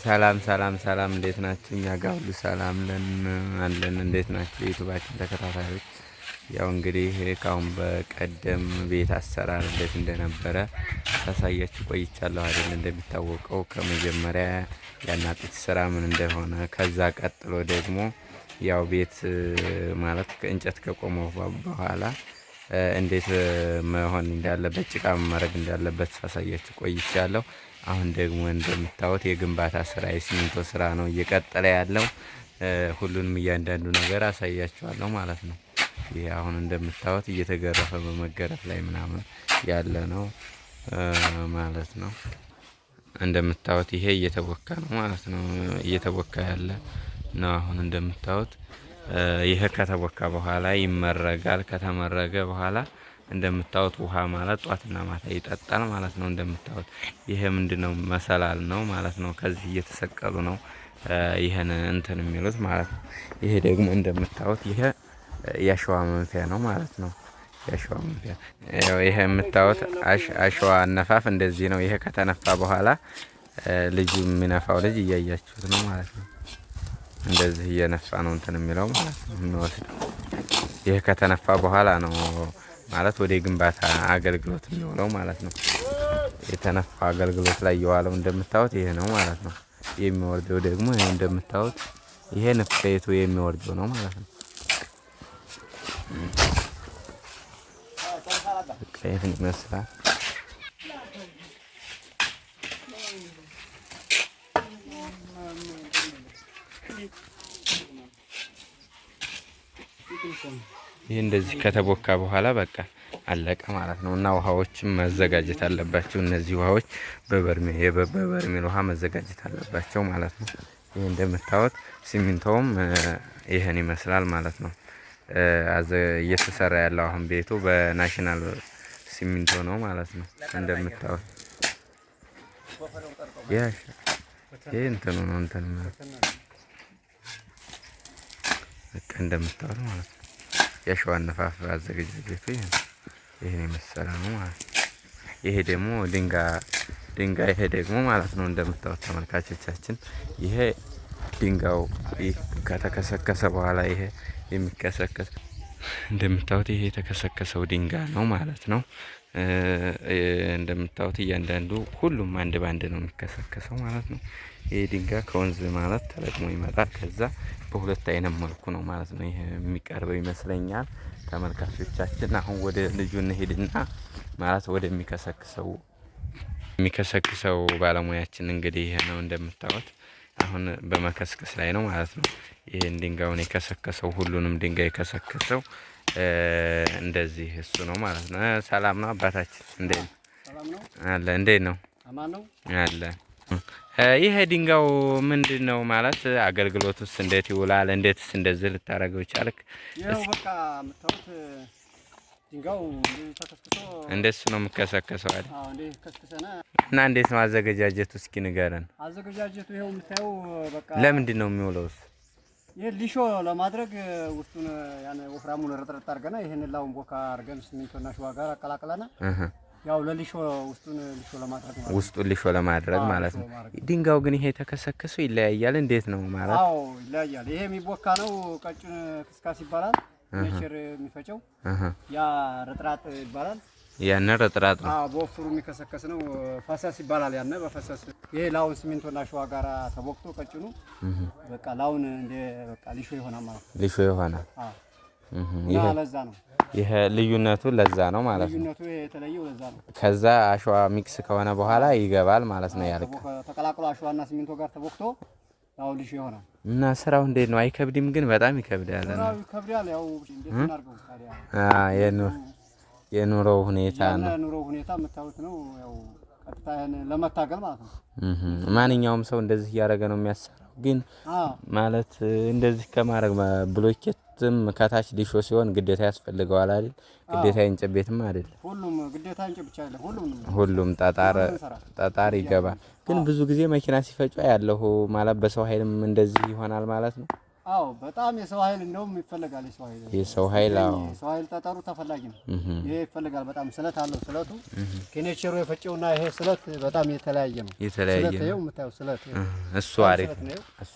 ሰላም ሰላም ሰላም እንዴት ናችሁ? እኛ ጋር ሁሉ ሰላም አለን። እንዴት ናችሁ የዩቲዩባችን ተከታታዮች? ያው እንግዲህ ከአሁን በቀደም ቤት አሰራር እንዴት እንደነበረ ሳሳያችሁ ቆይቻለሁ አይደል? እንደሚታወቀው ከመጀመሪያ ያናጢት ስራ ምን እንደሆነ ከዛ ቀጥሎ ደግሞ ያው ቤት ማለት ከእንጨት ከቆመው በኋላ እንዴት መሆን እንዳለበት ጭቃ ማድረግ እንዳለበት ሳሳያችሁ ቆይቻለሁ። አሁን ደግሞ እንደምታዩት የግንባታ ስራ የሲሚንቶ ስራ ነው እየቀጠለ ያለው። ሁሉንም እያንዳንዱ ነገር አሳያችኋለሁ ማለት ነው። ይሄ አሁን እንደምታዩት እየተገረፈ በመገረፍ ላይ ምናምን ያለ ነው ማለት ነው። እንደምታዩት ይሄ እየተቦካ ነው ማለት ነው። እየተቦካ ያለ ነው። አሁን እንደምታዩት ይሄ ከተቦካ በኋላ ይመረጋል። ከተመረገ በኋላ እንደምታዩት ውሃ ማለት ጧትና ማታ ይጠጣል ማለት ነው። እንደምታዩት ይሄ ምንድነው? መሰላል ነው ማለት ነው። ከዚህ እየተሰቀሉ ነው ይሄን እንትን የሚሉት ማለት ነው። ይሄ ደግሞ እንደምታዩት ይሄ ያሸዋ መንፊያ ነው ማለት ነው። ያሸዋ መንፊያ ይሄ የምታዩት አሸዋ አነፋፍ እንደዚህ ነው። ይሄ ከተነፋ በኋላ ልጁ የሚነፋው ልጅ እያያችሁት ነው ማለት ነው። እንደዚህ እየነፋ ነው እንትን የሚለው ማለት ነው የሚወስደው። ይሄ ከተነፋ በኋላ ነው ማለት ወደ ግንባታ አገልግሎት የሚውለው ማለት ነው። የተነፋ አገልግሎት ላይ የዋለው እንደምታዩት ይሄ ነው ማለት ነው። የሚወርደው ደግሞ ይሄ እንደምታዩት ይሄ ንፍቀቱ የሚወርደው ነው ማለት ነው። ይሄን ይመስላል። ይሄ እንደዚህ ከተቦካ በኋላ በቃ አለቀ ማለት ነው። እና ውሃዎችም መዘጋጀት አለባቸው። እነዚህ ውሃዎች በበርሜል ውሃ መዘጋጀት አለባቸው ማለት ነው። ይሄ እንደምታዩት ሲሚንቶውም ይሄን ይመስላል ማለት ነው። እየተሰራ ያለው አሁን ቤቱ በናሽናል ሲሚንቶ ነው ማለት ነው። እንደምታዩት ይሄ እንትኑ ነው እንትን በቃ እንደምታዩት ማለት ነው። ያሸዋ አነፋፍ አዘገጃጀቱ ይሄን የመሰለ ነው ማለት ነው። ይሄ ደግሞ ድንጋይ ይሄ ደግሞ ማለት ነው እንደምታዩት ተመልካቾቻችን ይሄ ድንጋዩ ከተከሰከሰ በኋላ ይሄ የሚከሰከስ እንደምታዩት ይሄ የተከሰከሰው ድንጋይ ነው ማለት ነው። እንደምታዩት እያንዳንዱ ሁሉም አንድ ባንድ ነው የሚከሰከሰው ማለት ነው። ይሄ ድንጋይ ከወንዝ ማለት ተለቅሞ ይመጣል። ከዛ በሁለት አይነት መልኩ ነው ማለት ነው ይሄ የሚቀርበው ይመስለኛል። ተመልካቾቻችን አሁን ወደ ልጁ እንሄድና ማለት የሚከሰክሰው ባለሙያችን እንግዲህ ይሄ ነው እንደምታዩት አሁን በመከስከስ ላይ ነው ማለት ነው። ይሄን ድንጋዩን የከሰከሰው ሁሉንም ድንጋይ የከሰከሰው እንደዚህ እሱ ነው ማለት ነው። ሰላም ነው አባታችን እንዴት ነው? ሰላም ነው አለ። እንዴት ነው? አማን ነው አለ። ይሄ ድንጋዩ ምንድነው ማለት አገልግሎቱስ እንዴት ይውላል? እንዴትስ እንደዚህ ልታረገው ቻልክ? ያው በቃ የምታዩት ድንጋዩ ተከስክሶ እንደሱ ነው የምከሰከሰው አይደል? አዎ እንዴ ከስከሰና እና እንዴት ነው አዘገጃጀቱ? እስኪ ንገረን። አዘገጃጀቱ ይሄው የምታየው በቃ ለምንድን ነው የሚውለውስ? ይሄ ሊሾ ለማድረግ ውስጡን ያን ወፍራሙን ረጥረጥ አድርገና ይሄን ላውን ቦካ አድርገን ሲሚንቶና ሸዋ ጋር አቀላቅለና ያው ለሊሾ ውስጡን ሊሾ ለማድረግ ማለት ውስጡን ሊሾ ለማድረግ ማለት ነው። ድንጋዩ ግን ይሄ ተከሰከሰው ይለያያል። እንዴት ነው ማለት? አዎ ይለያያል። ይሄ የሚቦካ ነው ቀጭን ክስካስ ይባላል። ነጭር የሚፈጨው ያ ረጥራጥ ይባላል። ያነ ረጥራጥ ነው። አዎ በወፍሩ የሚከሰከስ ነው ፈሰስ ይባላል። ያነ በፈሰስ ይሄ ላውን ሲሚንቶና ሸዋ ጋራ ተቦክቶ ቀጭኑ በቃ ላውን እንደ በቃ ሊሾ ይሆናል ማለት ነው። ሊሾ ይሆናል። አዎ ይሄ ለዛ ነው። ይሄ ልዩነቱ ለዛ ነው ማለት ነው። ልዩነቱ የተለየው ለዛ ነው። ከዛ አሸዋ ሚክስ ከሆነ በኋላ ይገባል ማለት ነው። ያልቅ ተቀላቅሎ አሸዋና ሲሚንቶ ጋር ተቦክቶ ያው ሊሾ ይሆናል። እና ስራው እንዴት ነው? አይከብድም? ግን በጣም ይከብዳል። ስራው ይከብዳል። ያው እንዴት እናድርገው ታዲያ? የኑሮ ሁኔታ ነው። የኑሮ ሁኔታ የምታዩት ነው። ያው ቀጥታ ለመታገል ማለት ነው። ማንኛውም ሰው እንደዚህ እያደረገ ነው የሚያሰራው። ግን ማለት እንደዚህ ከማድረግ ብሎኬትም ከታች ሊሾ ሲሆን ግዴታ ያስፈልገዋል አይደል? ግዴታ የእንጨት ቤትም አይደል? ሁሉም ግዴታ እንጨት ብቻ አይደለም። ሁሉም ጠጣር ይገባል። ግን ብዙ ጊዜ መኪና ሲፈጩ ያለው ማለት በሰው ኃይልም እንደዚህ ይሆናል ማለት ነው። አዎ በጣም የሰው ኃይል እንደውም ይፈልጋል። የሰው ኃይል አዎ የሰው ኃይል ጠጠሩ ተፈላጊ ነው። ይሄ ይፈልጋል በጣም ስለት አለው። ስለቱ ከኔቸሩ የፈጨውና ይሄ ስለት በጣም የተለያየ ነው። የተለያየ ነው የምታየው ስለት እሱ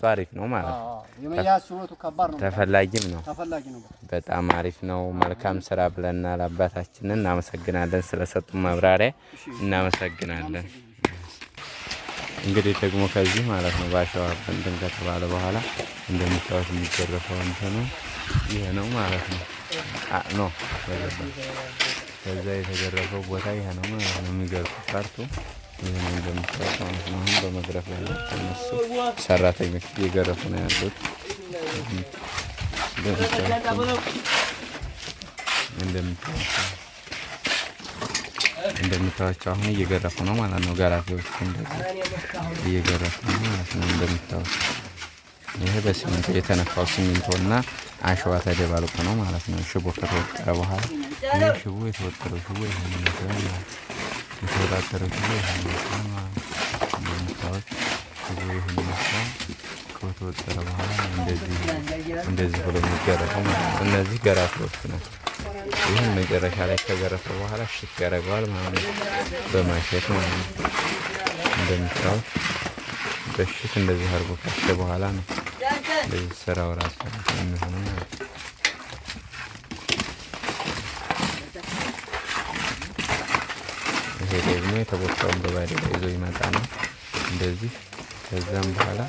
አሪፍ ነው ማለት ነው። የመያዝ ችሎቱ ከባድ ነው። ተፈላጊም ነው። ተፈላጊ ነው። በጣም አሪፍ ነው። መልካም ስራ ብለናል። አባታችንን እናመሰግናለን ስለሰጡን ማብራሪያ እናመሰግናለን። እንግዲህ ደግሞ ከዚህ ማለት ነው ባሸዋ እንትን ከተባለ በኋላ እንደምታዩት የሚገረፈው እንትኑ ይሄ ነው ማለት ነው። ኖ ከዛ የተገረፈው ቦታ ይሄ ነው ማለት ነው። የሚገርፉ ፓርቱ ይሄ ነው እንደምታዩት ማለት ነው። አሁን በመግረፍ ላይ እነሱ ሰራተኞች እየገረፉ ነው ያሉት። እንደምታዩት አሁን እየገረፉ ነው ማለት ነው። ገራፊዎች እንደዚህ እየገረፉ ነው ማለት ነው። እንደምታዩት ይሄ በሲሚንቶ የተነፋው ሲሚንቶና አሸዋ ተደባልቆ ነው ማለት ነው። ሽቦ ከተወጠረ በኋላ ይሄ ሽቦ የተወጠረው ሽቦ ይሄን ይመስላል ማለት ነው። የተወጣጠረው ሽቦ ይሄን ይመስላል ማለት ነው። እንደምታዩት ሽቦ ይሄን ይመስላል። ከተወጠረ በኋላ እንደዚህ ብሎ የሚገረፈው ማለት ነው። እነዚህ ገራፊዎች ናቸው። ይህን መጨረሻ ላይ ከገረፈ በኋላ ሽት ያደርገዋል ማለት ነው። በማሸት ማለት ነው። እንደምታዩት በሽት እንደዚህ አድርጎ ካሸ በኋላ ነው እንደዚህ ስራው ራሱ የሚሆነው ማለት ነው። ይሄ ደግሞ የተቦካውን በባዴላ ይዞ ይመጣ ነው እንደዚህ። ከዛም በኋላ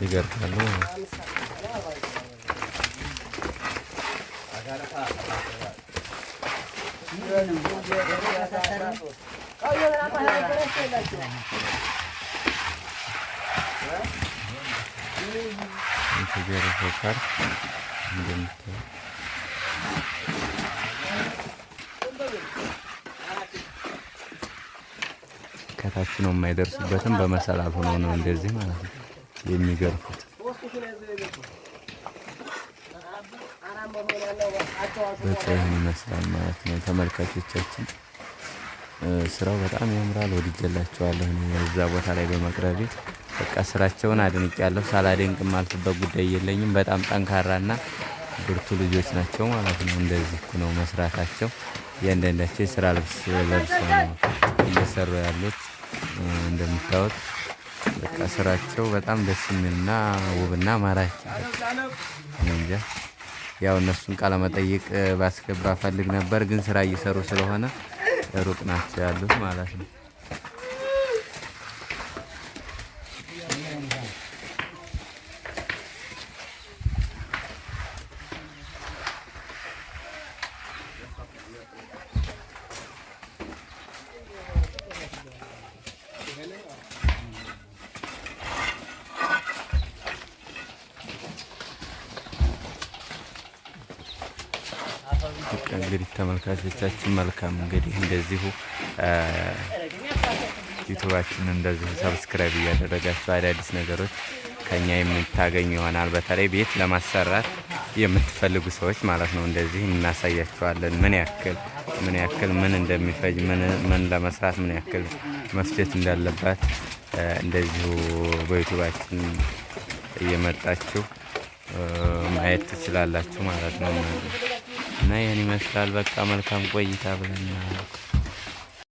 ይገርፋሉ ማለት ነው። የተገረፈው ፓርት እንደምታዩት ከታች ነው የማይደርሱበትም በመሰላል ሆኖ ነው እንደዚህ ማለት ነው የሚገርፉት። በቃ ይህን ይመስላል ማለት ነው ተመልካቾቻችን። ስራው በጣም ያምራል። ወድጀላቸዋለሁ እዛ ቦታ ላይ በመቅረቤ በቃ ስራቸውን አድንቄያለሁ። ሳላደንቅ የማልፍበት ጉዳይ የለኝም። በጣም ጠንካራና ብርቱ ልጆች ናቸው ማለት ነው። እንደዚህ ነው መስራታቸው። እያንዳንዳቸው የስራ ልብስ ለብሰው ነው እየሰሩ ያሉት። እንደምታዩት በቃ ስራቸው በጣም ደስ የሚልና ውብና ማራኪ እንጃ። ያው እነሱን ቃለ መጠይቅ ባስገባ ፈልግ ነበር፣ ግን ስራ እየሰሩ ስለሆነ ሩቅ ናቸው ያሉት ማለት ነው። እንግዲህ ተመልካቾቻችን መልካም እንግዲህ እንደዚሁ ዩቲዩባችንን እንደዚሁ ሰብስክራይብ እያደረጋችሁ አዳዲስ ነገሮች ከኛ የምታገኙ ይሆናል። በተለይ ቤት ለማሰራት የምትፈልጉ ሰዎች ማለት ነው እንደዚህ እናሳያችኋለን። ምን ያክል ምን እንደሚፈጅ ምን ለመስራት ምን ያክል መፍጀት እንዳለባት እንደዚሁ በዩቲዩባችን እየመጣችሁ ማየት ትችላላችሁ ማለት ነው። እና ይህን ይመስላል። በቃ መልካም ቆይታ ብለናል።